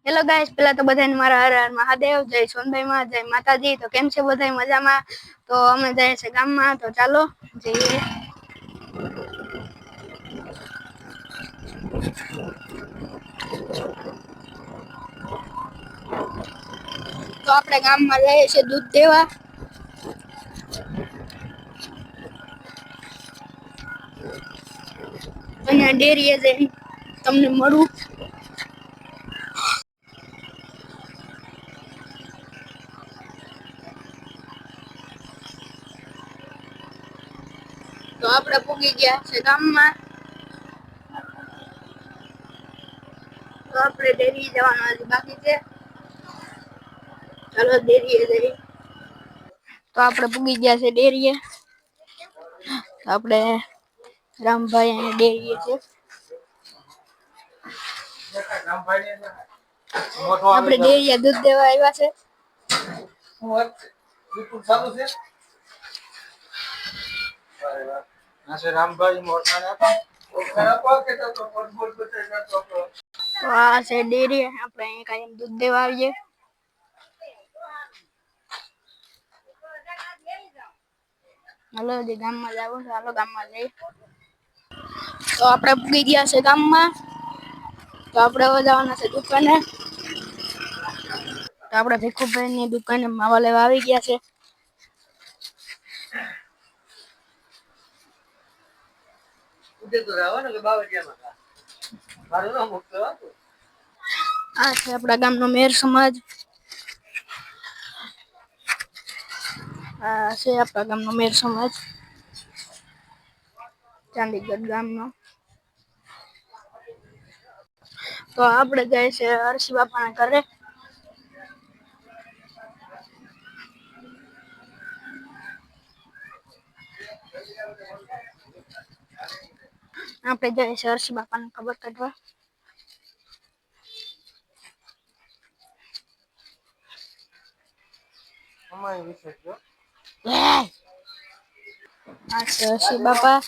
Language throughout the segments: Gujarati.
હેલો ગાઈસ, પેલા તો બધાને મારા હર હર મહાદેવ, જય સોનભાઈ માં, જય માતાજી। તો કેમ છે બધા મજામાં? તો અમે જાય છે ગામમાં, તો ચાલો જઈએ। તો આપણે ગામમાં જઈએ છે દૂધ દેવા। અહીંયા ડેરીએ જઈને તમને મળું। તો આપણે પૂગી ગયા છે ગામમાં। તો આપણે ડેરી જવાનું હજી બાકી છે, ચાલો ડેરીએ જઈએ। તો આપણે પૂગી ગયા છે ડેરીએ। આપણે રામભાઈ અને ડેરીએ છે। આપણે ડેરીએ દૂધ દેવા આવ્યા છે। તો આ છે ડેરી, આપણે અહીં કાયમ દૂધ દેવા આવીએ। હાલો હજી ગામમાં જવું છે, હાલો ગામમાં જઈએ। તો આપણે પૂગી ગયા છે ગામમાં। તો આપણે હવે જવાના છે દુકાને। તો આપણે ભીખુભાઈ ની દુકાને માવા લેવા આવી ગયા છે। આ છે આપણા ગામનો મેર સમાજ। આ છે આપણા ગામનો મેર સમાજ, ચાંદીગઢ ગામનો। તો આપણે જાય છે હર્ષી બાપાના ઘરે। આપણે જાય છે હર્ષી બાપાની ખબર કાઢવા। આ છે હર્ષી બાપા।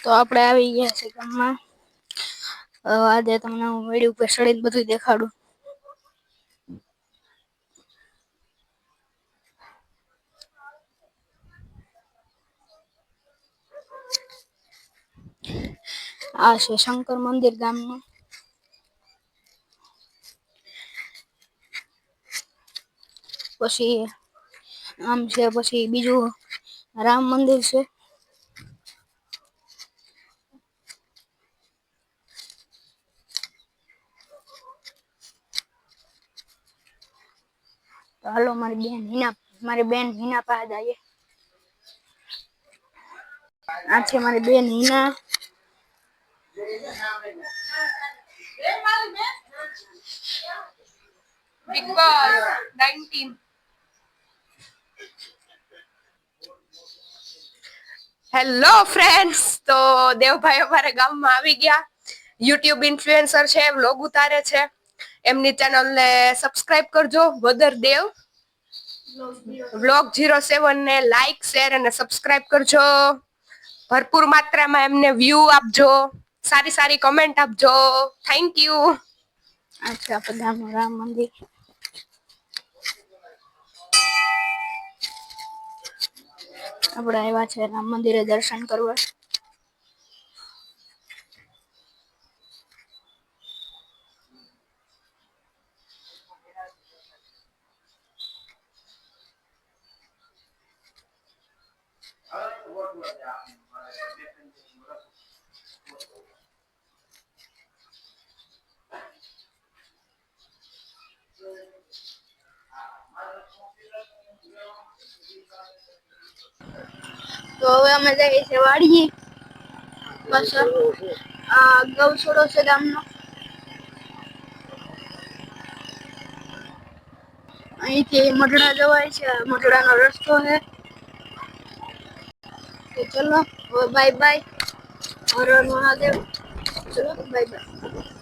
તો આપણે આવી ગયા છે ગામમાં। આજે તમને હું મેળી ઉપર ચડીને બધું દેખાડું। આ છે શંકર મંદિર ગામનું। પછી આમ છે, પછી બીજું રામ મંદિર છે। તો હાલો મારી બેન હિના પાસે જઈએ। આ છે મારી બેન Hina. Big boss 19। Hello friends, તો દેવભાઈ અમારા ગામમાં આવી ગયા। યુટ્યુબ ઇન્ફ્લુએન્સર છે, વ્લોગ ઉતારે છે। એમની ચેનલને સબસ્ક્રાઇબ કરજો, વદર દેવ વ્લોગ 07 ને લાઈક, શેર અને સબસ્ક્રાઇબ કરજો। ભરપૂર માત્રામાં એમને વ્યૂ આપજો, સારી સારી કમેન્ટ આપજો, થેન્ક યુ। આ છે આપણા ગામનું રામ મંદિર। આપણે આવ્યા છે રામ મંદિરે દર્શન કરવા। તો હવે અમે જઈએ છીએ વાડીએ। બસ આ ગૌશાળો છે ગામનો। અહીંથી મઢડા જવાય છે, મઢડાનો રસ્તો છે। તો ચલો હવે બાય બાય, હર હર મહાદેવ, ચલો બાય બાય।